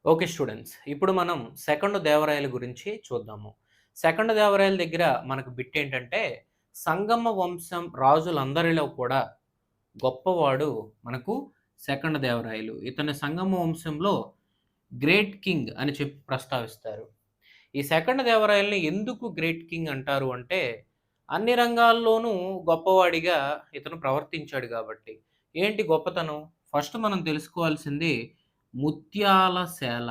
Okay students. ఇప్పుడు మనం second దేవరాయల గురించి చూద్దాము. సెకండ్ దేవరాయల దగ్గర మనకు బిట్ ఏంటంటే, సంగమ వంశం రాజులందరిలో కూడా గొప్పవాడు మనకు సెకండ్ దేవరాయలు. ఇతని సంగమ వంశంలో గ్రేట్ కింగ్ అని చెప్పి ప్రస్తావిస్తారు. ఈ సెకండ్ దేవరాయల్ని ఎందుకు గ్రేట్ కింగ్ అంటారు అంటే, అన్ని రంగాల్లోనూ గొప్పవాడిగా ఇతను ప్రవర్తించాడు గాబట్టి. ఏంటి గొప్పతనం? ఫస్ట్ మనం తెలుసుకోవాల్సింది ముత్యాల సేల.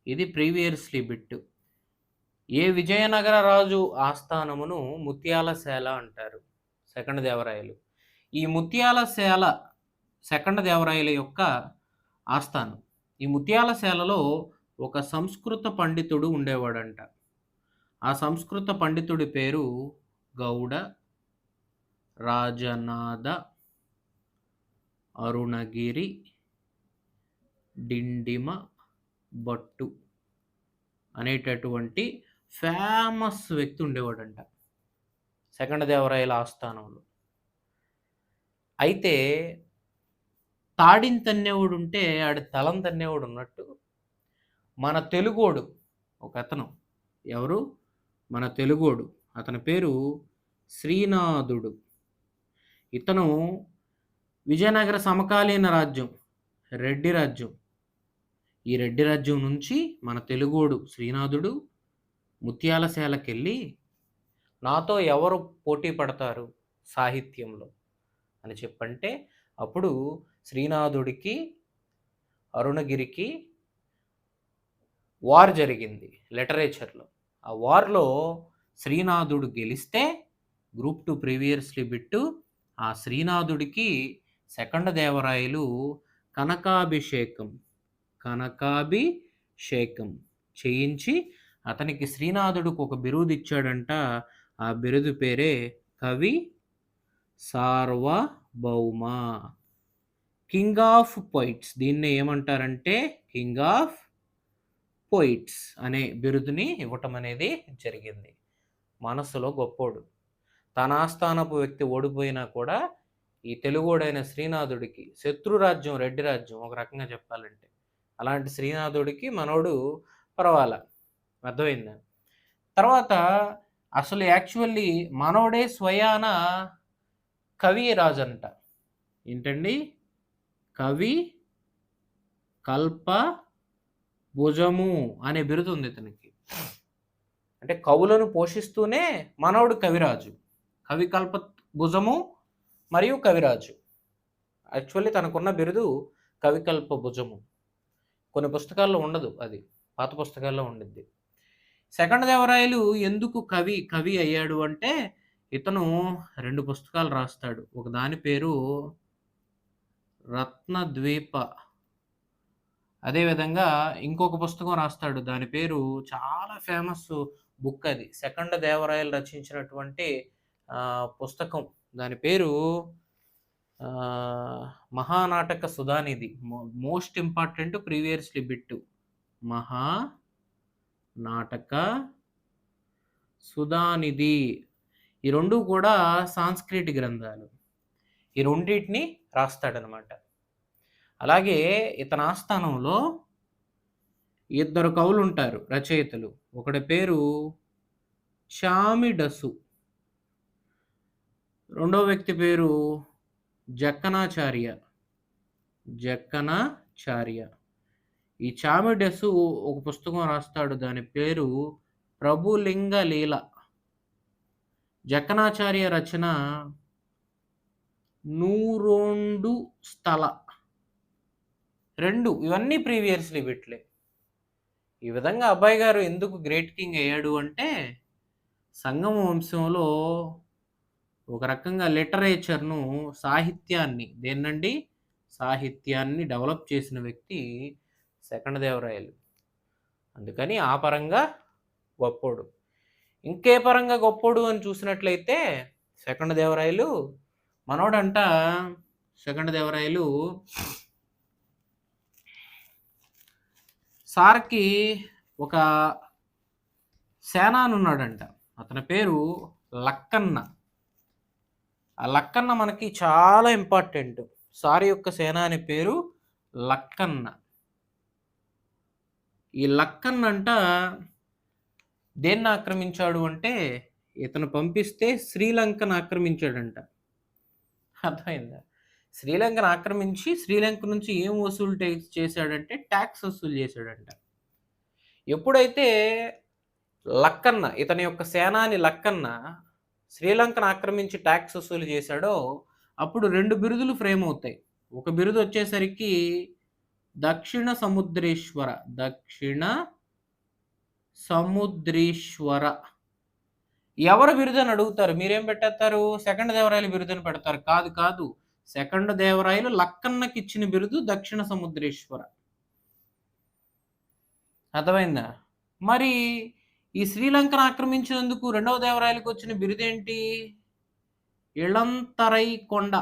ఇది ప్రీవియస్‌లీ బిట్. ఏ విజయనగర రాజు ఆస్థానమును ముత్యాల సేల అంటారు. సెకండ్ దేవరాయలు. ఈ ముత్యాల సేల సెకండ్ దేవరాయల యొక్క ఆస్థానం. ఈ ముత్యాల సేలలో ఒక సంస్కృత పండితుడు ఉండేవాడంట. ఆ సంస్కృత పండితుడి పేరు గౌడ రాజనాథ అరుణగిరి డిండిమ భట్టు అనేటటువంటి ఫేమస్ వ్యక్తి ఉండేవాడంట సెకండ్ దేవరాయల ఆస్థానంలో. అయితే తాడిని తన్నేవాడుంటే ఆడి తలం తన్నేవాడు ఉన్నట్టు మన తెలుగోడు ఒకతను. ఎవరు? మన తెలుగోడు. అతని పేరు శ్రీనాథుడు. ఇతను విజయనగర సమకాలీన రాజ్యం రెడ్డి రాజ్యం. ఈ రెడ్డి రాజ్యం నుంచి మన తెలుగోడు శ్రీనాథుడు ముత్యాల సేలకెళ్ళి, నాతో ఎవరు పోటీ పడతారు సాహిత్యంలో అని చెప్పంటే, అప్పుడు శ్రీనాథుడికి అరుణగిరికి వార్ జరిగింది లిటరేచర్‌లో. ఆ వార్‌లో శ్రీనాథుడు గెలిస్తే గ్రూప్ 2 ప్రీవియస్‌లీ బిట్టు. ఆ శ్రీనాథుడికి సెకండ్ దేవరాయలు కనకాభిషేకం చేయించి అతనికి శ్రీనాథుడికి ఒక బిరుదు ఇచ్చాడంట. ఆ బిరుదు పేరే కవి సార్వభౌమ. King of poets. దీన్నే ఏమంటారంటే కింగ్ ఆఫ్ పోయిట్స్ అనే బిరుదుని ఇవ్వటం అనేది జరిగింది. మనస్సులో గొప్పోడు. తన ఆస్థానపు వ్యక్తి ఓడిపోయినా కూడా ఈ తెలుగోడైన శ్రీనాథుడికి శత్రు రాజ్యం రెడ్డి రాజ్యం ఒక రకంగా చెప్పాలంటే. అలాంటి శ్రీనాథుడికి మనోడు పర్వాలా. అర్థమైందా? తర్వాత అసలు యాక్చువల్లీ మనోడే స్వయాన కవి రాజంట. ఏంటండి? కవి కల్ప భుజము అనే బిరుదు ఉంది ఇతనికి. అంటే కవులను పోషిస్తూనే మనవడు కవిరాజు. కవి కల్ప భుజము మరియు కవిరాజు. యాక్చువల్లీ తనకున్న బిరుదు కవికల్ప భుజము. కొన్ని పుస్తకాల్లో ఉండదు అది. పాత పుస్తకాల్లో ఉండిద్ది. సెకండ్ దేవరాయలు ఎందుకు కవి అయ్యాడు అంటే, ఇతను 2 పుస్తకాలు రాస్తాడు. ఒక దాని పేరు రత్నద్వీప. అదేవిధంగా ఇంకొక పుస్తకం రాస్తాడు. దాని పేరు చాలా ఫేమస్ బుక్ అది. సెకండ్ దేవరాయలు రచించినటువంటి పుస్తకం. దాని పేరు Mahanataka Sudhanidhi. Most important previously bit. Mahanataka Sudhanidhi. ఈ 2 కూడా సాంస్క్రిట్ గ్రంథాలు. ఈ రెండిటిని రాస్తాడనమాట. అలాగే ఇతని ఆస్థానంలో 2 కవులుంటారు రచయితలు. ఒకడి పేరు చామిడసు. రెండో వ్యక్తి పేరు జక్కనాచార్య. ఈ చామిడసు ఒక పుస్తకం రాస్తాడు. దాని పేరు ప్రభులింగ లీల. జక్కనాచార్య రచన నూరొండు స్థల. 2 ఇవన్నీ ప్రీవియస్‌లీ బిట్లే. ఈ విధంగా అబ్బాయి గారు ఎందుకు గ్రేట్ కింగ్ అయ్యాడు అంటే, సంగమ వంశంలో ఒక రకంగా లిటరేచర్‌ను, సాహిత్యాన్ని దేన్నండి? సాహిత్యాన్ని డెవలప్ చేసిన వ్యక్తి సెకండ్ దేవరాయలు. అందుకని ఆ పరంగా గొప్పోడు. ఇంకే పరంగా గొప్పోడు అని చూసినట్లయితే సెకండ్ దేవరాయలు మనోడంట. సెకండ్ దేవరాయలు సార్‌కి ఒక సేనానున్నాడంట. అతని పేరు లక్కన్న. ఆ లక్కన్న మనకి చాలా ఇంపార్టెంట్. సార్ యొక్క సేనాని పేరు లక్కన్న. ఈ లక్కన్నంట దేన్ని ఆక్రమించాడు అంటే, ఇతను పంపిస్తే శ్రీలంకను ఆక్రమించాడంట. అర్థమైందా? శ్రీలంకను ఆక్రమించి, శ్రీలంక నుంచి ఏం వసూలు చేశాడంటే, టాక్స్ వసూలు చేశాడంట. ఎప్పుడైతే లక్కన్న, ఇతని యొక్క సేనాని లక్కన్న శ్రీలంకను ఆక్రమించి టాక్స్ వసూలు చేశాడో, అప్పుడు 2 బిరుదులు ఫ్రేమ్ అవుతాయి. ఒక బిరుదు వచ్చేసరికి దక్షిణ సముద్రేశ్వర. దక్షిణ సముద్రీశ్వర. ఎవరు బిరుదని అడుగుతారు. మీరేం పెట్టేస్తారు? సెకండ్ దేవరాయలు బిరుదని పెడతారు. కాదు, కాదు. సెకండ్ దేవరాయలు లక్కన్నకిచ్చిన బిరుదు దక్షిణ సముద్రేశ్వర. అర్థమైందా? మరి ఈ శ్రీలంకను ఆక్రమించినందుకు రెండవ దేవరాయలకు వచ్చిన బిరుదేంటి? ఇళంతరై కొండ.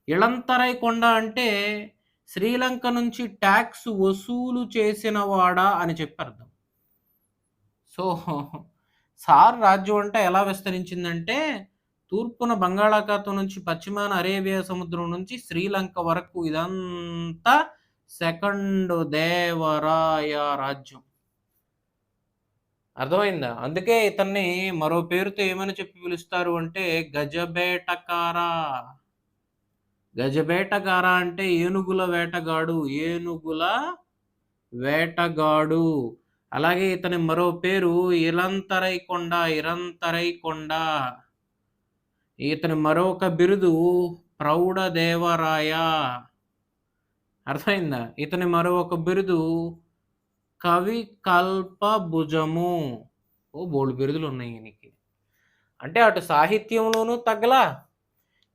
ఇళంతరై కొండ అంటే శ్రీలంక నుంచి ట్యాక్స్ వసూలు చేసినవాడా అని చెప్పి అర్థం. సో సార్ రాజ్యం అంటే ఎలా విస్తరించిందంటే, తూర్పున బంగాళాఖాతం నుంచి పశ్చిమాన అరేబియా సముద్రం నుంచి శ్రీలంక వరకు ఇదంతా సెకండ్ దేవరాయ రాజ్యం. అర్థమైందా? అందుకే ఇతన్ని మరో పేరుతో ఏమని చెప్పి పిలుస్తారు అంటే గజబేటకారా. గజబేటగార అంటే ఏనుగుల వేటగాడు. ఏనుగుల వేటగాడు. అలాగే ఇతని మరో పేరు ఇలంతరై కొండ. ఇరంతరై కొండ. ఇతని మరొక బిరుదు ప్రౌఢదేవరాయ. అర్థమైందా? ఇతని మరొక బిరుదు కవి కల్పభుజము. ఓ బోల్డు బిరుదులు ఉన్నాయి ఈయనకి. అంటే అటు సాహిత్యంలోనూ తగ్గల,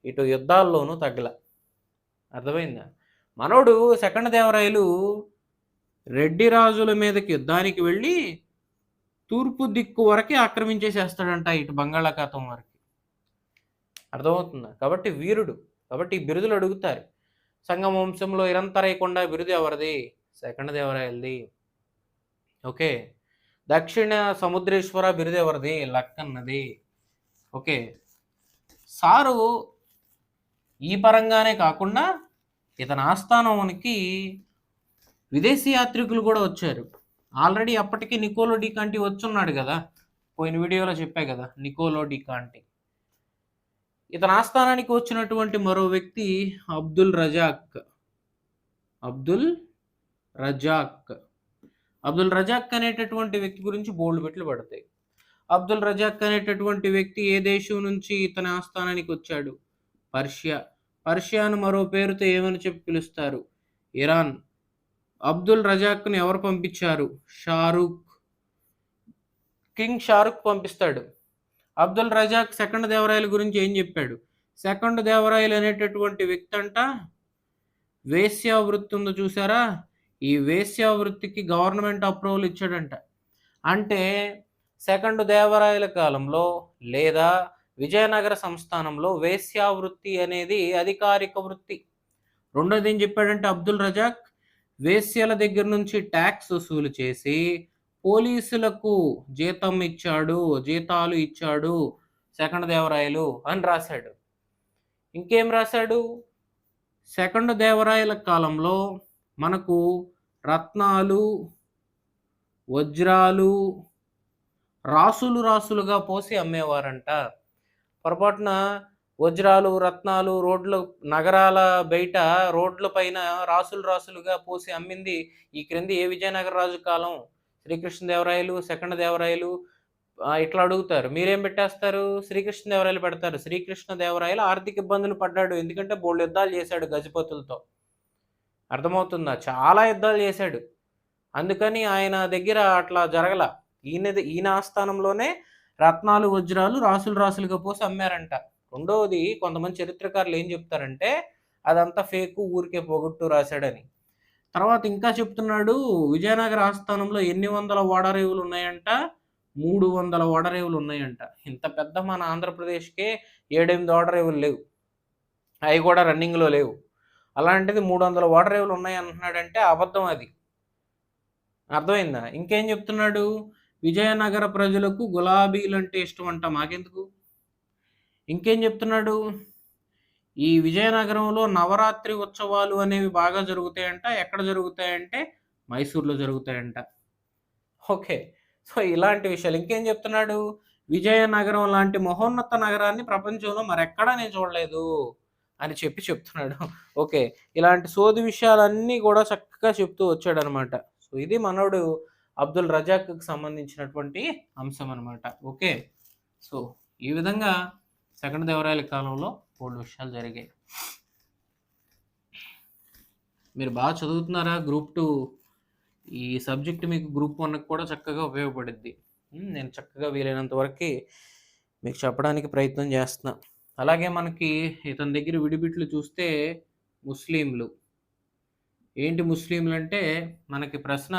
ఇటు యుద్ధాల్లోనూ తగ్గల. అర్థమైందా? మనోడు సెకండ్ దేవరాయలు రెడ్డి రాజుల మీదకి యుద్ధానికి వెళ్ళి తూర్పు దిక్కు వరకే ఆక్రమించేసేస్తాడంట, ఇటు బంగాళాఖాతం వరకు. అర్థమవుతుందా? కాబట్టి వీరుడు. కాబట్టి ఈ బిరుదులు అడుగుతారు. సంగమ వంశంలో ఇరంతరై కొండ బిరుదు ఎవరిది? సెకండ్ దేవరాయలది. ఓకే. దక్షిణ సముద్రేశ్వర బిరుదు ఎవరిది? లక్కన్నది. ఓకే. సారు ఈ పరంగానే కాకుండా ఇతని ఆస్థానానికి విదేశీ యాత్రికులు కూడా వచ్చారు. ఆల్రెడీ అప్పటికి నికోలో డి కాంటి వచ్చున్నాడు కదా, పోయిన వీడియోలో చెప్పా కదా, నికోలో డి కాంటి. ఇతని ఆస్థానానికి వచ్చినటువంటి మరో వ్యక్తి అబ్దుల్ రజాక్. అబ్దుల్ రజాక్. అబ్దుల్ రజాక్ అనేటటువంటి వ్యక్తి గురించి బోల్డ్ బిట్లు పడతాయి. అబ్దుల్ రజాక్ అనేటటువంటి వ్యక్తి ఏ దేశం నుంచి ఇతని ఆస్థానానికి వచ్చాడు? పర్షియా. పర్షియాను మరో పేరుతో ఏమని చెప్పి పిలుస్తారు? ఇరాన్. అబ్దుల్ రజాక్ను ఎవరు పంపించారు? షారూక్. కింగ్ షారూక్ పంపిస్తాడు. అబ్దుల్ రజాక్ సెకండ్ దేవరాయల గురించి ఏం చెప్పాడు? సెకండ్ దేవరాయలు అనేటటువంటి వ్యక్తి అంట వేశ్యావృత్తి ఉందో చూసారా, ఈ వేశ్యావృత్తికి గవర్నమెంట్ అప్రూవల్ ఇచ్చాడంట. అంటే సెకండ్ దేవరాయల కాలంలో లేదా విజయనగర సంస్థానంలో వేశ్యావృత్తి అనేది అధికారిక వృత్తి. రెండోది ఏం చెప్పాడంటే అబ్దుల్ రజాక్, వేశ్యల దగ్గర నుంచి ట్యాక్స్ వసూలు చేసి పోలీసులకు జీతాలు ఇచ్చాడు సెకండ్ దేవరాయలు అని రాశాడు. ఇంకేం రాశాడు? సెకండ్ దేవరాయల కాలంలో మనకు రత్నాలు, వజ్రాలు రాసులుగా పోసి అమ్మేవారంట. పొరపాటున వజ్రాలు, రత్నాలు నగరాల బయట రోడ్ల పైన రాసులుగా పోసి అమ్మింది ఈ క్రింది ఏ విజయనగర రాజు కాలం? శ్రీకృష్ణదేవరాయలు, సెకండ్ దేవరాయలు. ఇట్లా అడుగుతారు. మీరేం పెట్టేస్తారు? శ్రీకృష్ణదేవరాయలు పెడతారు. శ్రీకృష్ణదేవరాయలు ఆర్థిక ఇబ్బందులు పడ్డాడు. ఎందుకంటే బోల్డు యుద్ధాలు చేశాడు గజపతులతో. అర్థమవుతుందా? చాలా యుద్ధాలు చేశాడు. అందుకని ఆయన దగ్గర అట్లా జరగల. ఈయన ఆస్థానంలోనే రత్నాలు, వజ్రాలు రాసులుగా పోసి అమ్మారంట. రెండవది, కొంతమంది చరిత్రకారులు ఏం చెప్తారంటే అదంతా ఫేకు, ఊరికే పోగొట్టు రాశాడని. తర్వాత ఇంకా చెప్తున్నాడు, విజయనగర ఆస్థానంలో ఎన్ని వందల ఓడరేవులు ఉన్నాయంట? 300 ఓడరేవులు ఉన్నాయంట. ఇంత పెద్ద మన ఆంధ్రప్రదేశ్కే 7-8 ఓడరేవులు లేవు. అవి కూడా రన్నింగ్లో లేవు. అలాంటిది 300 ఓడరేవులు ఉన్నాయి అంటున్నాడంటే అబద్ధం అది. అర్థమైందా? ఇంకేం చెప్తున్నాడు? విజయనగర ప్రజలకు గులాబీలంటే ఇష్టం అంట, మాకెందుకు? ఇంకేం చెప్తున్నాడు? ఈ విజయనగరంలో నవరాత్రి ఉత్సవాలు అనేవి బాగా జరుగుతాయంట. ఎక్కడ జరుగుతాయంటే మైసూర్‌లో జరుగుతాయంట. ఓకే. సో, ఇలాంటి విషయాలు. ఇంకేం చెప్తున్నాడు? విజయనగరం లాంటి మహోన్నత నగరాన్ని ప్రపంచంలో మరెక్కడా నేను చూడలేదు అని చెప్తున్నాడు. ఓకే. ఇలాంటి సోది విషయాలన్నీ గూడా చక్కగా చెప్తూ వచ్చాడనమాట. సో, ఇది మనోడు అబ్దుల్ రజాక్‌కి సంబంధించినటువంటి అంశం అనమాట. ఓకే. సో, ఈ విధంగా సెకండ్ దేవరాయల కాలంలో బోలెడు విషయాలు జరిగాయి. మీరు బాగా చదువుతున్నారా? గ్రూప్ 2 ఈ సబ్జెక్ట్ మీకు గ్రూప్ 1కి కూడా చక్కగా ఉపయోగపడిద్ది. నేను చక్కగా వీలైనంత వరకి మీకు చెప్పడానికి ప్రయత్నం చేస్తున్నా. అలాగే మనకి ఇతని దగ్గర విడిబిట్లు చూస్తే ముస్లింలు. ఏంటి ముస్లింలంటే మనకి ప్రశ్న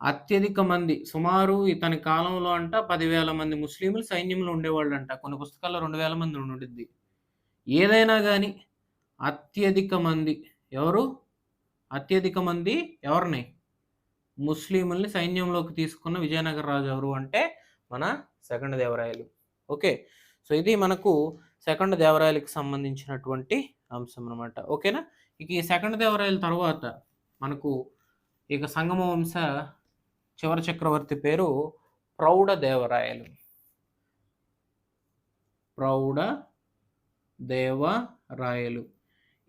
అత్యధిక మంది సుమారు ఇతని కాలంలో అంట 10,000 మంది ముస్లింలు సైన్యంలో ఉండేవాళ్ళంట. కొన్ని పుస్తకాల్లో 2,000 మంది ఉండిద్ది. ఏదైనా గాని అత్యధిక మంది ఎవరు? అత్యధిక మంది ఎవరిని? ముస్లిముల్ని సైన్యంలోకి తీసుకున్న విజయనగర రాజు ఎవరు అంటే మన సెకండ్ దేవరాయలు. ఓకే. సో, ఇది మనకు సెకండ్ దేవరాయలకి సంబంధించినటువంటి అంశం అనమాట. ఓకేనా? ఇక ఈ సెకండ్ దేవరాయల తర్వాత మనకు ఇక సంగమ వంశ చివరి చక్రవర్తి పేరు ప్రౌఢ దేవరాయలు. ప్రౌఢ దేవరాయలు.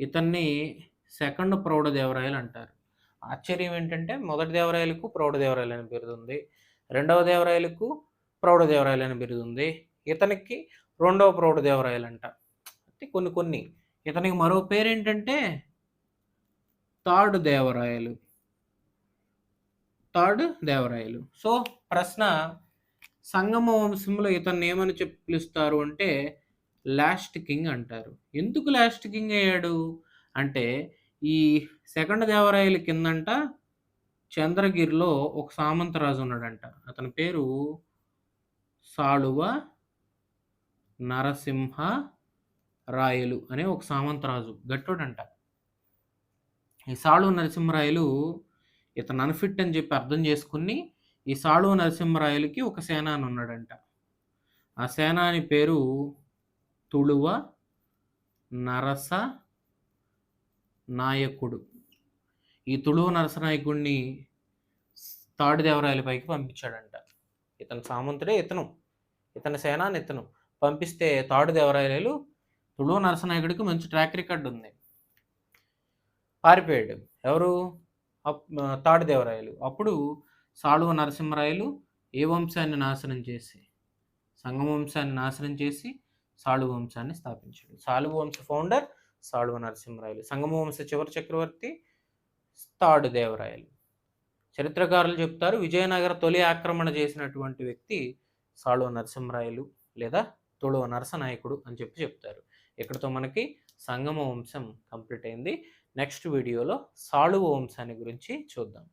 ఇతన్ని సెకండ్ ప్రౌఢ దేవరాయలు అంటారు. ఆశ్చర్యం ఏంటంటే మొదటి దేవరాయలకు ప్రౌఢ దేవరాయలు అని బిరుదుంది. రెండవ దేవరాయలకు ప్రౌఢ దేవరాయలు అని బిరుదుంది. ఇతనికి రెండవ ప్రౌఢ దేవరాయలంట. అంటే కొన్ని ఇతనికి మరో పేరేంటంటే third Devarayalu. Third Devarayalu. So, ప్రశ్న సంగమ వంశంలో ఇతన్ని ఏమని పిలుస్తారు అంటే లాస్ట్ కింగ్ అంటారు. ఎందుకు లాస్ట్ కింగ్ అయ్యాడు అంటే ఈ సెకండ్ దేవరాయల కిందంట చంద్రగిరిలో ఒక సామంతరాజు ఉన్నాడంట. అతని పేరు సాళువ నరసింహ రాయలు అనే ఒక సామంతరాజు. గట్టోడంట. ఈ సాళువ నరసింహరాయలు ఇతను అన్‌ఫిట్ అని చెప్పి అర్థం చేసుకొని ఈ సాళువ నరసింహరాయలకి ఒక సేనాని ఉన్నాడంట. ఆ సేనాని పేరు తుళువ నరస నాయకుడు. ఈ తుళువ నరసనాయకుడిని థర్డ్ దేవరాయల పైకి పంపించాడంట. ఇతను సామంతుడే ఇతని సేనాని ఇతను. పంపిస్తే థర్డ్ దేవరాయలు తుళువ నరసనాయకుడికి మంచి ట్రాక్ రికార్డ్ ఉంది. పారిపోయాడు. ఎవరు? థర్డ్ దేవరాయలు. అప్పుడు సాళువ నరసింహరాయలు ఏ వంశాన్ని నాశనం చేసి సంగమ వంశాన్ని నాశనం చేసి సాళువ వంశాన్ని స్థాపించాడు. సాళువ వంశ ఫౌండర్ సాళువ నరసింహరాయలు. సంగమ వంశ చివరి చక్రవర్తి థర్డ్ దేవరాయలు. చరిత్రకారులు చెప్తారు విజయనగర తొలి ఆక్రమణ చేసినటువంటి వ్యక్తి సాళువ నరసింహరాయలు లేదా తుళువ నరసనాయకుడు అని చెప్తారు. ఇక్కడితో మనకి సంగమ వంశం కంప్లీట్ అయింది. నెక్స్ట్ వీడియోలో సాళువ వంశాన్ని గురించి చూద్దాం.